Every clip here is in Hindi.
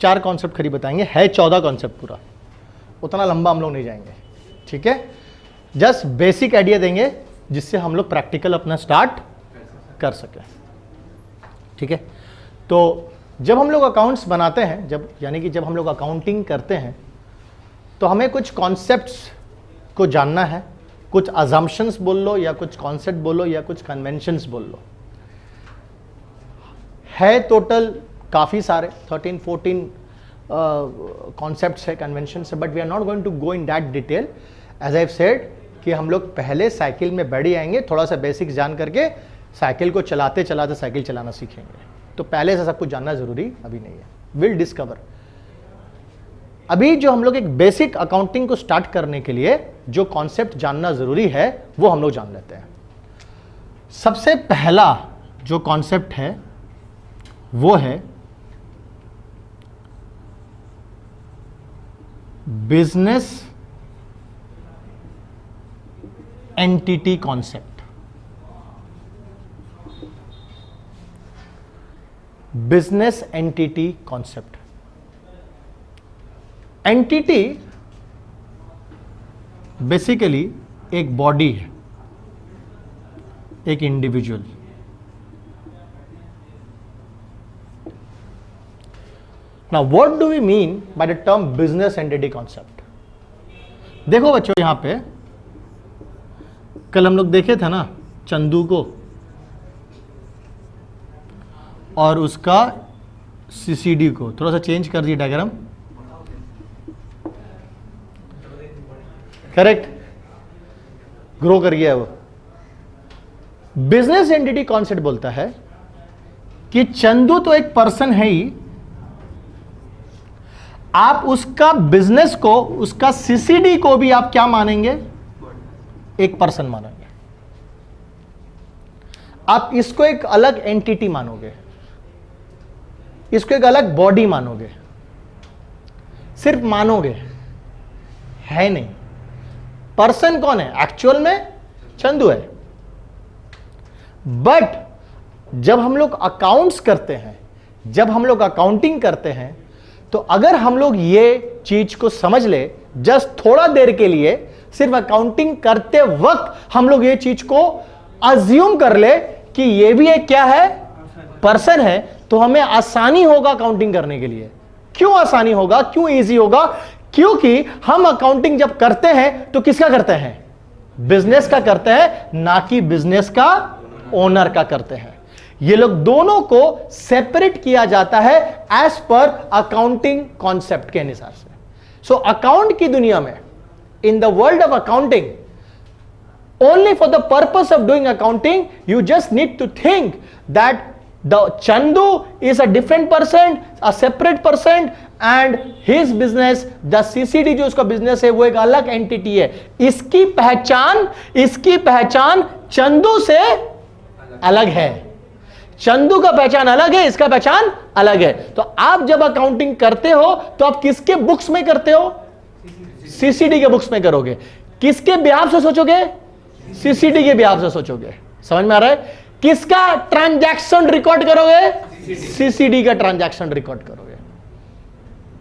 4 कॉन्सेप्ट खरी बताएंगे, है 14 कॉन्सेप्ट पूरा, उतना लंबा हम लोग नहीं जाएंगे, ठीक है। जस्ट बेसिक आइडिया देंगे जिससे हम लोग प्रैक्टिकल अपना स्टार्ट कर सकें, ठीक है। तो जब हम लोग अकाउंट्स बनाते हैं, जब हम लोग अकाउंटिंग करते हैं, तो हमें कुछ कॉन्सेप्ट्स को जानना है, कुछ अजम्पशंस बोल लो या कुछ कॉन्सेप्ट बोलो या कुछ कन्वेंशंस बोल लो। है टोटल काफ़ी सारे 13-14 कॉन्सेप्ट्स है, कन्वेंशंस है, but we are not going to go in that detail. As I said कि हम लोग पहले साइकिल में बैठ आएंगे, थोड़ा सा बेसिक्स जान करके साइकिल को चलाते चलाते साइकिल चलाना सीखेंगे। तो पहले से सब कुछ जानना जरूरी अभी नहीं है, विल डिस्कवर। अभी जो हम लोग एक बेसिक अकाउंटिंग को स्टार्ट करने के लिए जो कॉन्सेप्ट जानना जरूरी है वो हम लोग जान लेते हैं। सबसे पहला जो कॉन्सेप्ट है वो है business entity concept. Business entity concept. Entity basically एक बॉडी है, एक individual. Now what do we mean by the term business entity concept? देखो बच्चों, यहां पे कल हम लोग देखे थे ना चंदू को और उसका सीसीडी को, थोड़ा सा चेंज कर दिए डायग्राम, करेक्ट, ग्रो कर गया वो। बिजनेस एंटिटी कॉन्सेप्ट बोलता है कि चंदू तो एक पर्सन है ही, आप उसका बिजनेस को, उसका सीसीडी को भी आप क्या मानेंगे? एक पर्सन मानेंगे। आप इसको एक अलग एंटिटी मानोगे, इसको एक अलग बॉडी मानोगे, सिर्फ मानोगे, है नहीं। पर्सन कौन है? एक्चुअल में चंदू है। बट जब हम लोग अकाउंट्स करते हैं, जब हम लोग अकाउंटिंग करते हैं, तो अगर हम लोग ये चीज को समझ ले, जस्ट थोड़ा देर के लिए, सिर्फ अकाउंटिंग करते वक्त हम लोग ये चीज को अज्यूम कर ले कि ये भी एक क्या है? पर्सन है, तो हमें आसानी होगा अकाउंटिंग करने के लिए। क्यों आसानी होगा? क्यों इजी होगा? क्योंकि हम अकाउंटिंग जब करते हैं तो किसका करते हैं? बिजनेस का करते हैं, ना कि बिजनेस का ओनर का करते हैं। ये लोग दोनों को सेपरेट किया जाता है एज पर अकाउंटिंग कॉन्सेप्ट के अनुसार से। सो अकाउंट की दुनिया में, in the world of accounting, only for the purpose of doing accounting, you just need to think that the Chandu is a different person, a separate person, and his business, the CCD जो उसका बिजनेस है वो एक अलग एंटिटी है। इसकी पहचान चंदू से अलग है। चंदू का पहचान अलग है, इसका पहचान अलग है। तो आप जब अकाउंटिंग करते हो तो आप किसके बुक्स में करते हो? सीसीडी के बुक्स में करोगे। किसके बिहाफ से सोचोगे? सीसीडी के बिहाफ से सोचोगे। समझ में आ रहा है? किसका ट्रांजैक्शन रिकॉर्ड करोगे? सीसीडी का ट्रांजैक्शन रिकॉर्ड करोगे।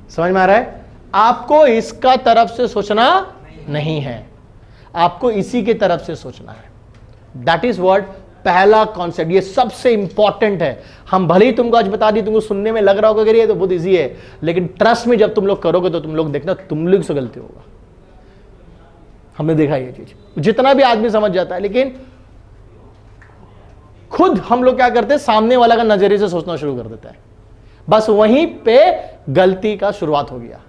समझ में आ रहा है? आपको इसका तरफ से सोचना नहीं है, आपको इसी के तरफ से सोचना है। दैट इज व्हाट पहला कॉन्सेप्ट। ये सबसे इंपॉर्टेंट है। हम भले ही तुमको आज बता दी, तुमको सुनने में लग रहा होगा कि ये तो बहुत इजी है, लेकिन ट्रस्ट में जब तुम लोग करोगे तो तुम लोग देखना तुम लोग से गलती होगा। हमने देखा ये चीज, जितना भी आदमी समझ जाता है, लेकिन खुद हम लोग क्या करते हैं? सामने वाला का नजरिए से सोचना शुरू कर देता है। बस वहीं पे गलती का शुरुआत हो गया।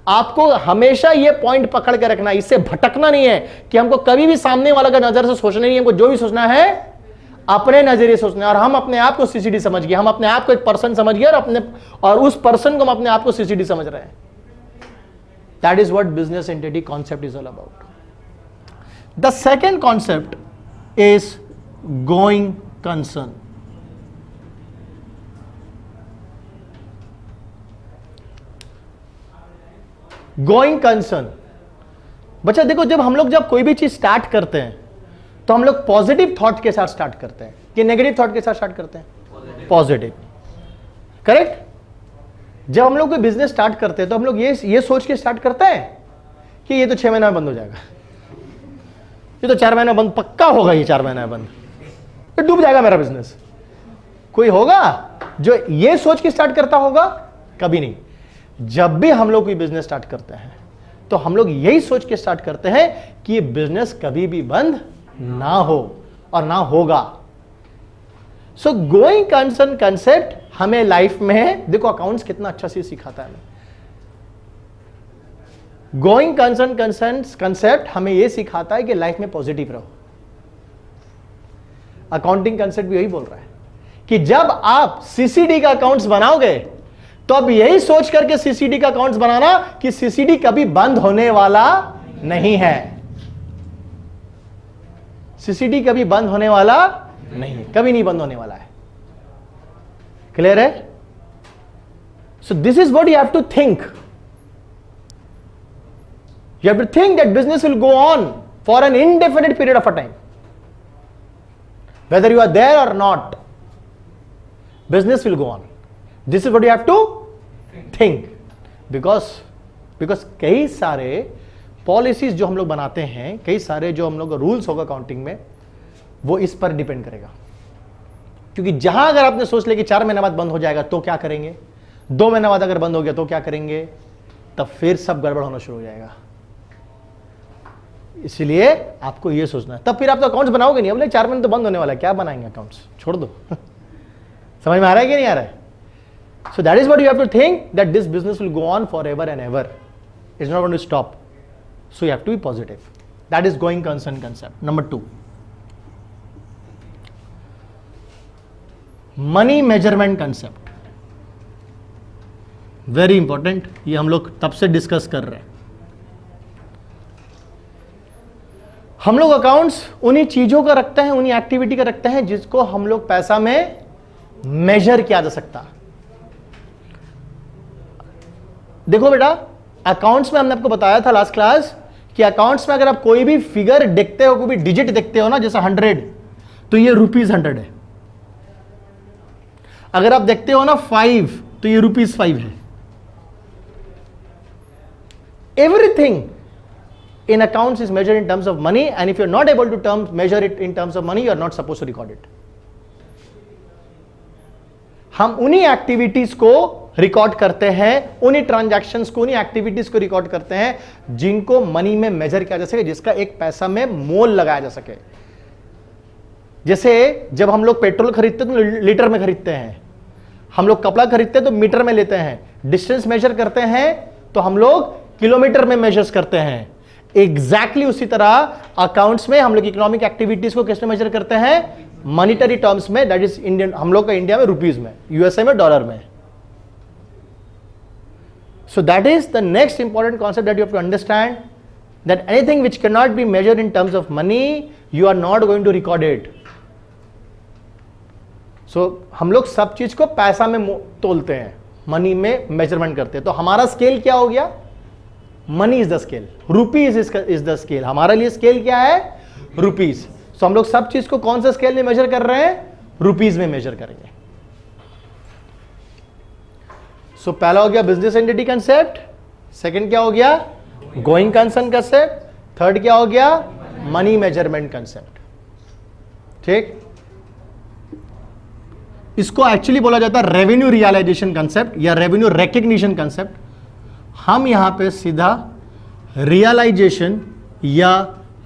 आपको हमेशा ये पॉइंट पकड़ के रखना, इससे भटकना नहीं है कि हमको कभी भी सामने वाला का नजर से सोचना नहीं है। हमको जो भी सोचना है अपने नजरिए सोचना है। और हम अपने आप को सीसीडी समझ गए, हम अपने आप को एक पर्सन समझ गए, और उस पर्सन को हम अपने आप को सीसीडी समझ रहे हैं। That is what business entity concept is all about. The second concept is going concern. Going concern, बच्चा देखो, जब कोई भी चीज स्टार्ट करते हैं तो हम लोग पॉजिटिव थॉट के साथ स्टार्ट करते हैं कि नेगेटिव थॉट के साथ स्टार्ट करते हैं? Positive, correct? जब हम लोग कोई बिजनेस स्टार्ट करते हैं तो हम लोग ये सोच के स्टार्ट करते हैं कि ये तो 6 महीने में बंद हो जाएगा, ये तो 4 महीने में बंद पक्का होगा, ये 4 महीने में बंद, तो डूब जाएगा मेरा बिजनेस। कोई होगा जो ये सोच के स्टार्ट करता होगा? कभी नहीं। जब भी हम लोग कोई बिजनेस स्टार्ट करते हैं तो हम लोग यही सोच के स्टार्ट करते हैं कि ये बिजनेस कभी भी बंद ना हो और ना होगा। सो गोइंग कंसर्न कंसेप्ट हमें लाइफ में, देखो अकाउंट्स कितना अच्छा से सिखाता है। गोइंग कंसर्न कंसेप्ट हमें यह सिखाता है कि लाइफ में पॉजिटिव रहो। अकाउंटिंग कंसेप्ट भी यही बोल रहा है कि जब आप सीसीडी का अकाउंट्स बनाओगे तो अब यही सोच करके सीसीडी का अकाउंट्स बनाना कि सीसीडी कभी बंद होने वाला नहीं है। सीसीडी कभी बंद होने वाला नहीं है, कभी नहीं बंद होने वाला है। क्लियर है? So this is what you have to think. You have to think that business will go on for an indefinite period of a time. Whether you are there or not, business will go on. This is what you have to think. Because कई सारे पॉलिसीज जो हम लोग बनाते हैं, कई सारे जो हम लोग का रूल्स होगा अकाउंटिंग में, वो इस पर डिपेंड करेगा। क्योंकि जहां अगर आपने सोच लिया कि 4 महीने बाद बंद हो जाएगा तो क्या करेंगे, 2 महीने बाद अगर बंद हो गया तो क्या करेंगे, तब फिर सब गड़बड़ होना शुरू हो जाएगा। इसलिए आपको यह सोचना है। तब फिर आप तो अकाउंट्स बनाओगे नहीं, बोले 4 महीने तो बंद होने वाला है, क्या बनाएंगे अकाउंट्स, छोड़ दो। समझ में आ रहा है कि नहीं आ रहा है? So that is what you have to think, that this business will go on for ever and ever, it's not going to stop. So you have to be positive. That is going concern concept. Number 2, money measurement concept, very important. ये हम लोग तब से डिस्कस कर रहे हैं। हम लोग अकाउंट्स उन्हीं चीजों का रखते हैं, उन्हीं एक्टिविटी का रखते हैं जिसको हम लोग पैसा में मेजर किया जा सकता। देखो बेटा, अकाउंट्स में हमने आपको बताया था लास्ट क्लास कि अकाउंट्स में अगर आप कोई भी फिगर देखते हो, कोई भी डिजिट देखते हो ना, जैसा 100, तो ये ₹100 है। अगर आप देखते हो ना 5, तो ये ₹5 है। Everything in accounts is measured in terms of money, and if you're not able to measure it in terms of money, you are not supposed to record it. हम उन्हीं एक्टिविटीज को रिकॉर्ड करते हैं, उन्हीं ट्रांजैक्शंस को, उन्हीं एक्टिविटीज को रिकॉर्ड करते हैं जिनको मनी में मेजर किया जा सके, जिसका एक पैसा में मोल लगाया जा सके। जैसे जब हम लोग पेट्रोल खरीदते हैं तो लीटर में खरीदते हैं, हम लोग कपड़ा खरीदते हैं तो मीटर में लेते हैं, डिस्टेंस मेजर करते हैं तो हम लोग किलोमीटर में मेजर्स करते हैं। एग्जैक्टली उसी तरह अकाउंट्स में हम लोग इकोनॉमिक एक्टिविटीज को किस में मेजर करते हैं, मॉनिटरी टर्म्स में, दैट इज इंडियन, हम लोग का इंडिया में रुपीज में, यूएसए में डॉलर में। So that is the next important concept that you have to understand, that anything which can not be measured in terms of money, you are not going to record it. So हम लोग सब चीज को पैसा में तोलते हैं, मनी में मेजरमेंट करते हैं। तो हमारा स्केल क्या हो गया, money is the scale, rupees is the scale. हमारे लिए स्केल क्या है, रुपीज। सो हम लोग सब चीज को कौन सा स्केल में मेजर कर रहे हैं, रुपीज में मेजर करेंगे। सो पहला हो गया बिजनेस एंटिटी कंसेप्ट, सेकंड क्या हो गया, गोइंग कंसर्न कंसेप्ट, थर्ड क्या हो गया, मनी मेजरमेंट कंसेप्ट। ठीक, इसको एक्चुअली बोला जाता है रेवेन्यू रियलाइजेशन कंसेप्ट या रेवेन्यू रिकग्निशन कंसेप्ट। हम यहां पे सीधा रियलाइजेशन या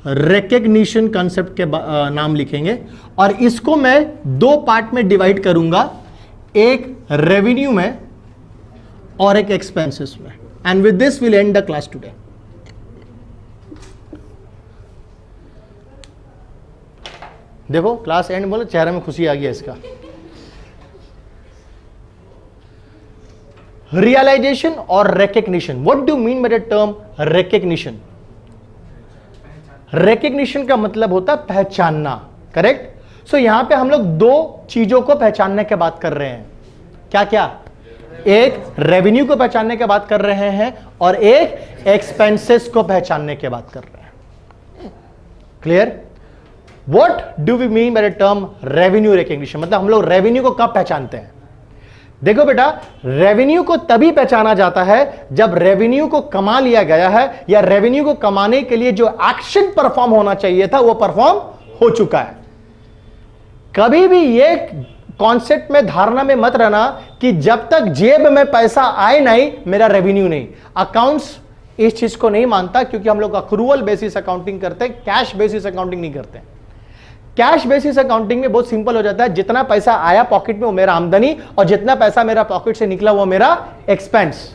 रिकग्निशन कंसेप्ट के नाम लिखेंगे और इसको मैं 2 पार्ट में डिवाइड करूंगा, एक रेवेन्यू में और एक एक्सपेंसेस में। And with this will and the class today. देखो क्लास एंड बोले, चेहरे में खुशी आ गया इसका। रियलाइजेशन और recognition, what do mean by the term recognition? Recognition का मतलब होता है पहचानना, करेक्ट। सो यहां पे हम लोग 2 चीजों को पहचानने की बात कर रहे हैं। क्या क्या? एक रेवेन्यू को पहचानने की बात कर रहे हैं और एक एक्सपेंसेस को पहचानने की बात कर रहे हैं। Clear? What do we mean by the term revenue recognition? मतलब हम लोग रेवेन्यू को कब पहचानते हैं? देखो बेटा, रेवेन्यू को तभी पहचाना जाता है जब रेवेन्यू को कमा लिया गया है या रेवेन्यू को कमाने के लिए जो एक्शन परफॉर्म होना चाहिए था वो परफॉर्म हो चुका है। कभी भी ये कॉन्सेप्ट में, धारणा में मत रहना कि जब तक जेब में पैसा आए नहीं मेरा रेवेन्यू नहीं। अकाउंट्स इस चीज को नहीं मानता, क्योंकि हम लोग अक्रूवल बेसिस अकाउंटिंग करते हैं, कैश बेसिस अकाउंटिंग नहीं करते। कैश बेसिस अकाउंटिंग में बहुत सिंपल हो जाता है, जितना पैसा आया पॉकेट में वो मेरा आमदनी, और जितना पैसा मेरा पॉकेट से निकला वो मेरा एक्सपेंस।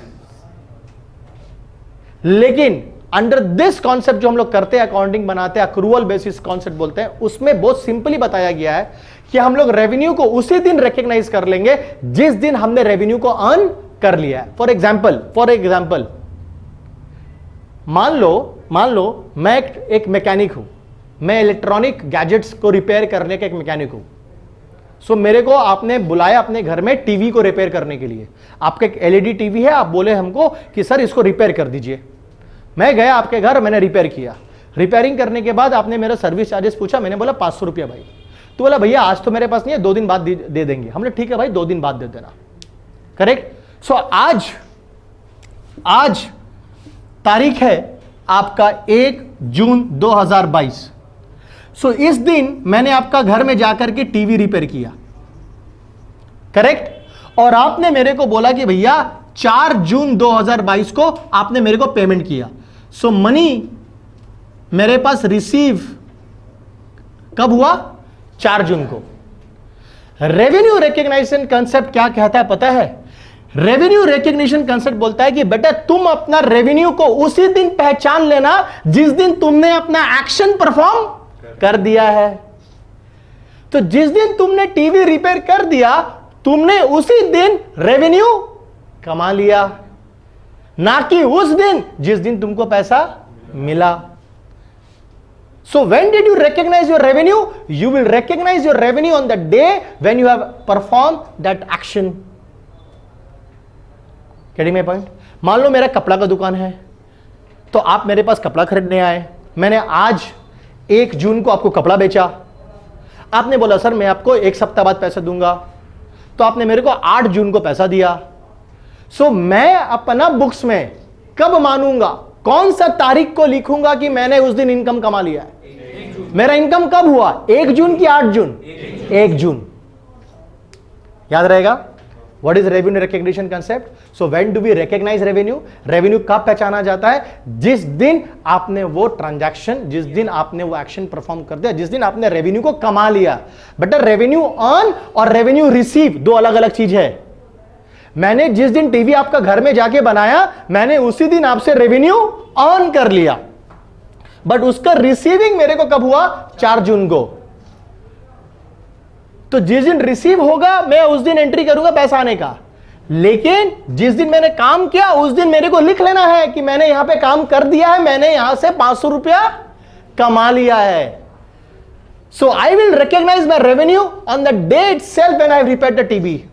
लेकिन अंडर दिस कॉन्सेप्ट जो हम लोग करते हैं, अकाउंटिंग बनाते हैं, अक्रूवल बेसिस कॉन्सेप्ट बोलते हैं, उसमें बहुत सिंपली बताया गया है कि हम लोग रेवेन्यू को उसी दिन रिकॉग्नाइज कर लेंगे जिस दिन हमने रेवेन्यू को अर्न कर लिया है। फॉर एग्जाम्पल मान लो मैं एक मैकेनिक हूं, मैं इलेक्ट्रॉनिक गैजेट्स को रिपेयर करने का एक मैकेनिक हूं। सो मेरे को आपने बुलाया अपने घर में टीवी को रिपेयर करने के लिए। आपका एक एलईडी टीवी है, आप बोले हमको कि सर इसको रिपेयर कर दीजिए। मैं गया आपके घर, मैंने रिपेयर किया। रिपेयरिंग करने के बाद आपने मेरा सर्विस चार्जेस पूछा, मैंने बोला 500 रुपया भाई। तो बोला भैया आज तो मेरे पास नहीं है, 2 दिन बाद दे देंगे। हमने ठीक है भाई 2 दिन बाद दे देना, करेक्ट। सो आज तारीख है आपका 1 जून 2022। सो इस दिन मैंने आपका घर में जाकर के टीवी रिपेयर किया, करेक्ट। और आपने मेरे को बोला कि भैया 4 जून 2022 को आपने मेरे को पेमेंट किया। सो मनी मेरे पास रिसीव कब हुआ? 4 जून को। रेवेन्यू रिकॉग्निशन कंसेप्ट क्या कहता है पता है? रेवेन्यू रिकॉग्निशन कंसेप्ट बोलता है कि बेटा तुम अपना रेवेन्यू को उसी दिन पहचान लेना जिस दिन तुमने अपना एक्शन परफॉर्म कर दिया है। तो जिस दिन तुमने टीवी रिपेयर कर दिया, तुमने उसी दिन रेवेन्यू कमा लिया, ना कि उस दिन जिस दिन तुमको पैसा मिला। So when did you recognize your revenue? You will recognize your revenue on the day when you have performed that action. Getting my point? मान लो मेरा कपड़ा का दुकान है, तो आप मेरे पास कपड़ा खरीदने आए। मैंने आज 1 जून को आपको कपड़ा बेचा। आपने बोला सर मैं आपको 1 सप्ताह बाद पैसा दूंगा, तो आपने मेरे को 8 जून को पैसा दिया। सो मैं अपना बुक्स में कब मानूंगा, कौन सा तारीख को लिखूंगा कि मैंने उस दिन इनकम कमा लिया है? मेरा इनकम कब हुआ? 1 जून की 8 जून? 1 जून। याद रहेगा? What is revenue recognition concept? So when do we recognise revenue? Revenue कब पहचाना जाता है? जिस दिन आपने वो ट्रांजैक्शन, जिस दिन आपने वो एक्शन परफॉर्म कर दिया, जिस दिन आपने रेवेन्यू को कमा लिया। बेटा रेवेन्यू अर्न और रेवेन्यू रिसीव 2 अलग अलग चीज है। मैंने जिस दिन टीवी आपका घर में जाके बनाया, मैंने उसी दिन आपसे रेवेन्यू अर्न कर लिया, बट उसका रिसीविंग मेरे को कब हुआ? 4 जून को। तो जिस दिन रिसीव होगा मैं उस दिन एंट्री करूंगा पैसा आने का, लेकिन जिस दिन मैंने काम किया उस दिन मेरे को लिख लेना है कि मैंने यहां पे काम कर दिया है, मैंने यहां से 500 रुपया कमा लिया है। So I will recognise my revenue on the day itself when I repair the TV,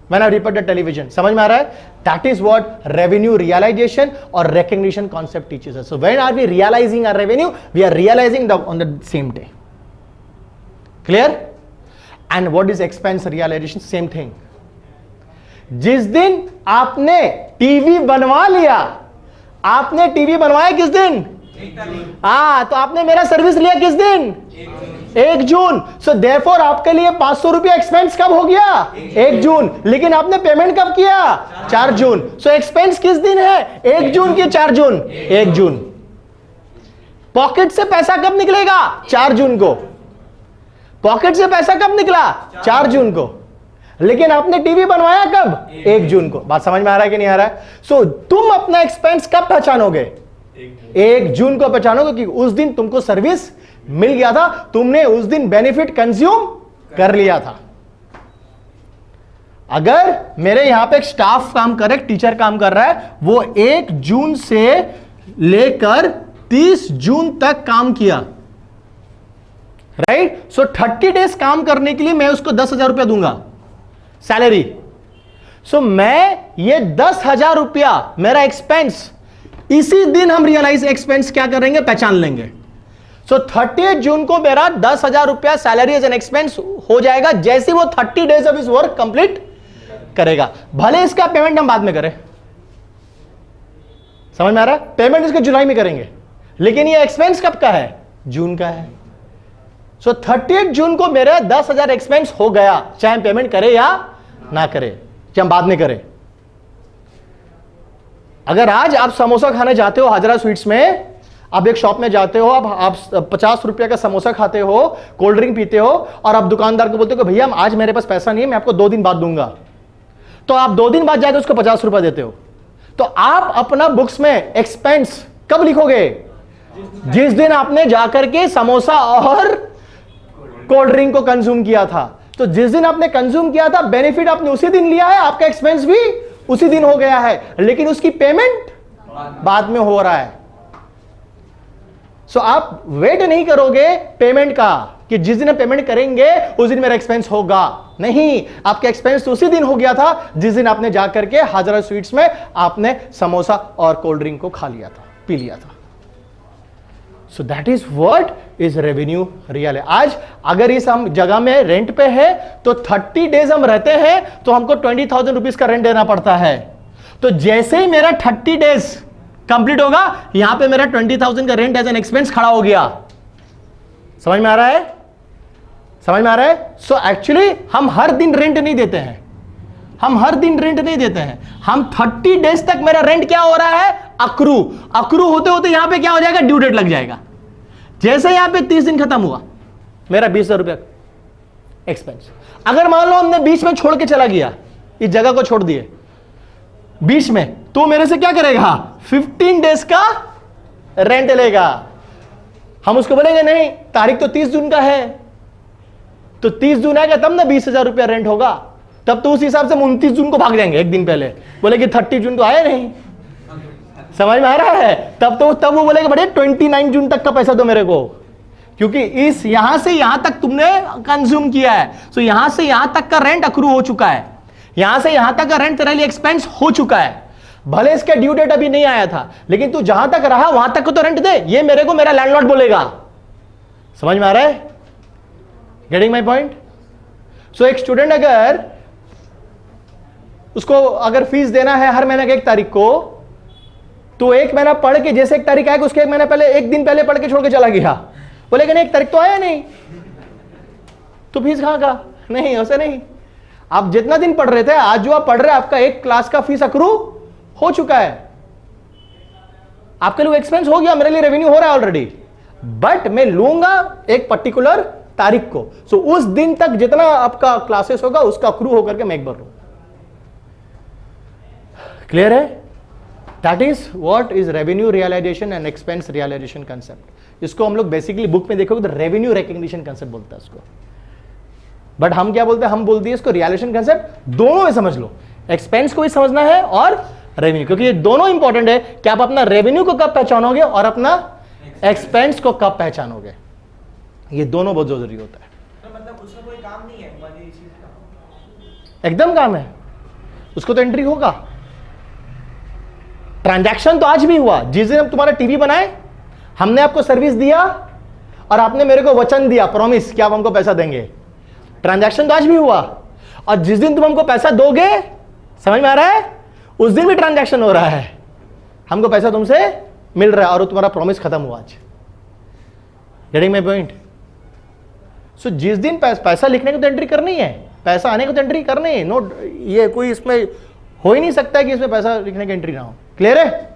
when I repair the television. समझ में आ रहा है? That is what revenue realization or recognition concept teaches us. So when are we realizing our revenue? We are realizing on the same day. Clear? And what is expense realization? Same thing. जिस दिन आपने टीवी बनवा लिया, आपने टीवी बनवाया किस दिन? तो आपने मेरा सर्विस लिया किस दिन? 1 जून। सो देयरफॉर आपके लिए 500 रुपया एक्सपेंस कब हो गया? 1 जून। लेकिन आपने पेमेंट कब किया? 4 जून। सो एक्सपेंस किस दिन है? 1 जून की 4 जून? 1 जून। पॉकेट से पैसा कब निकलेगा? 4 जून को। पॉकेट से पैसा कब निकला? 4 जून को। लेकिन आपने टीवी बनवाया कब? 1 जून को। बात समझ में आ रहा है कि नहीं आ रहा है? सो तुम अपना एक्सपेंस कब पहचानोगे? 1 जून को पहचानोगे कि उस दिन तुमको सर्विस मिल गया था, तुमने उस दिन बेनिफिट कंज्यूम कर लिया था। अगर मेरे यहां पे एक स्टाफ काम कर रहा है, टीचर काम कर रहा है, वो 1 जून से लेकर 30 जून तक काम किया, राइट? सो 30 डेज काम करने के लिए मैं उसको 10,000 रुपया दूंगा सैलरी। सो मैं ये 10,000 रुपया मेरा एक्सपेंस, इसी दिन हम रियलाइज एक्सपेंस क्या करेंगे? पहचान लेंगे। सो 30 जून को मेरा 10,000 रुपया सैलरी एज एन एक्सपेंस हो जाएगा, जैसे वो 30 डेज ऑफ इस वर्क कंप्लीट करेगा, भले इसका पेमेंट हम बाद में करें। समझ में आ रहा है? पेमेंट इसके जुलाई में करेंगे, लेकिन ये एक्सपेंस कब का है? जून का है। सो 30 जून को मेरा 10,000 एक्सपेंस हो गया, चाहे हम पेमेंट करें या ना करें, चाहे हम बाद में करें। अगर आज आप समोसा खाने जाते हो हाजरा स्वीट्स में, आप एक शॉप में जाते हो, आप 50 रुपए का समोसा खाते हो, कोल्ड ड्रिंक पीते हो, और आप दुकानदार को बोलते हो कि भैया आज मेरे पास पैसा नहीं है, मैं आपको 2 दिन बाद दूंगा। तो आप 2 दिन बाद जाके उसको 50 रुपए देते हो। तो आप अपना बुक्स में एक्सपेंस कब लिखोगे? जिस दिन आपने जाकर के समोसा और कोल्ड ड्रिंक को कंज्यूम किया था। तो जिस दिन आपने कंज्यूम किया था, बेनिफिट आपने उसी दिन लिया है, आपका एक्सपेंस भी उसी दिन हो गया है, लेकिन उसकी पेमेंट बाद में हो रहा है। सो आप वेट नहीं करोगे पेमेंट का कि जिस दिन पेमेंट करेंगे उस दिन मेरा एक्सपेंस होगा, नहीं, आपका एक्सपेंस उसी दिन हो गया था जिस दिन आपने जाकर के हाजरा स्वीट्स में आपने समोसा और कोल्ड ड्रिंक को खा लिया था, पी लिया था। सो that is what is revenue real है। आज अगर इस हम जगह में रेंट पे है तो 30 डेज हम रहते हैं तो हमको 20,000 रुपीज का रेंट देना पड़ता है। तो जैसे ही मेरा 30 डेज कंप्लीट होगा, यहां पे मेरा 20,000 का रेंट एज एन एक्सपेंस खड़ा हो गया। समझ में आ रहा है? समझ में आ रहा है? सो एक्चुअली हम हर दिन रेंट नहीं देते हैं, हम हर दिन रेंट नहीं देते हैं, हम 30 डेज तक मेरा रेंट क्या हो रहा है? अक्रू। अक्रू होते होते यहां पे क्या हो जाएगा? ड्यू डेट लग जाएगा। जैसे यहां पे 30 दिन खत्म हुआ, मेरा 20,000 रुपया एक्सपेंस। अगर मान लो हमने बीच में छोड़ के चला गया, इस जगह को छोड़ दिए बीच में, तो मेरे से क्या करेगा? 15 डेज का रेंट लेगा। हम उसको बोलेंगे नहीं, तारीख तो 30 जून का है, तो 30 जून आएगा तब ना 20,000 रुपया रेंट होगा। तब तो उस हिसाब से हम 29 जून को भाग जाएंगे, एक दिन पहले बोले कि 30 जून तो आया नहीं। समझ में आ रहा है? तब वो बोलेगा बड़े 29 जून तक का पैसा दो मेरे को, क्योंकि इस यहां से यहां तक तुमने कंज्यूम किया है। सो यहां से यहां तक का रेंट अक्रू हो चुका है, यहां से यहां तक का रेंट तेरे लिए एक्सपेंस हो चुका है। भले इसका ड्यू डेट अभी नहीं आया था, लेकिन तू जहां तक रहा वहां तक को तो रेंट दे, ये मेरे को मेरा लैंडलॉर्ड बोलेगा। समझ में आ रहा है? Getting my point? सो एक स्टूडेंट अगर उसको अगर फीस देना है हर महीने की 1 तारीख को, तो 1 महीना पढ़ के जैसे 1 तारीख आएगा उसके 1 महीना पहले, 1 दिन पहले पढ़ के छोड़ के चला गया, बोलेगा नहीं 1 तारीख तो आया नहीं, तो फीस कहां का? नहीं, ऐसे नहीं। आप जितना दिन पढ़ रहे थे, आज जो आप पढ़ रहे हैं, आपका 1 क्लास का फीस अक्रू हो चुका है, आपके लिए एक्सपेंस हो गया, मेरे लिए रेवेन्यू हो रहा है ऑलरेडी। बट मैं लूंगा एक पर्टिकुलर तारीख को। सो उस दिन तक जितना आपका क्लासेस होगा उसका अक्रू होकर के मैं एक बार लूंगा। क्लियर है? That is what is revenue realisation and expense realisation concept. इसको हम लोग बेसिकली बुक में देखोगे तो रेवेन्यू रिकग्निशन कंसेप्ट बोलता है इसको, बट हम क्या बोलते हैं? हम बोलते हैं इसको रियलाइजेशन कंसेप्ट। दोनों में समझ लो, एक्सपेंस को भी समझना है और रेवेन्यू, क्योंकि ये दोनों इंपॉर्टेंट है कि आप अपना रेवेन्यू को कब पहचानोगे और अपना एक्सपेंस को कब पहचानोगे। ये दोनों बहुत जरूरी होता है। तो मतलब उसमें कोई काम नहीं है वाली चीज का? एकदम काम है, उसको तो एंट्री होगा। ट्रांजैक्शन तो आज भी हुआ। जिस दिन हम तुम्हारा टीवी बनाए, हमने आपको सर्विस दिया और आपने मेरे को वचन दिया, प्रॉमिस कि आप हमको पैसा देंगे। ट्रांजैक्शन तो आज भी हुआ, और जिस दिन तुम हमको पैसा दोगे, समझ में आ रहा है, उस दिन भी ट्रांजैक्शन हो रहा है, हमको पैसा तुमसे मिल रहा है और तुम्हारा प्रॉमिस खत्म हुआ आज। Getting my point? सो जिस दिन पैसा लिखने को तो एंट्री करनी है, पैसा आने को तो एंट्री करनी है। नो, ये कोई इसमें हो ही नहीं सकता है कि इसमें पैसा लिखने की एंट्री ना हो। क्लियर है?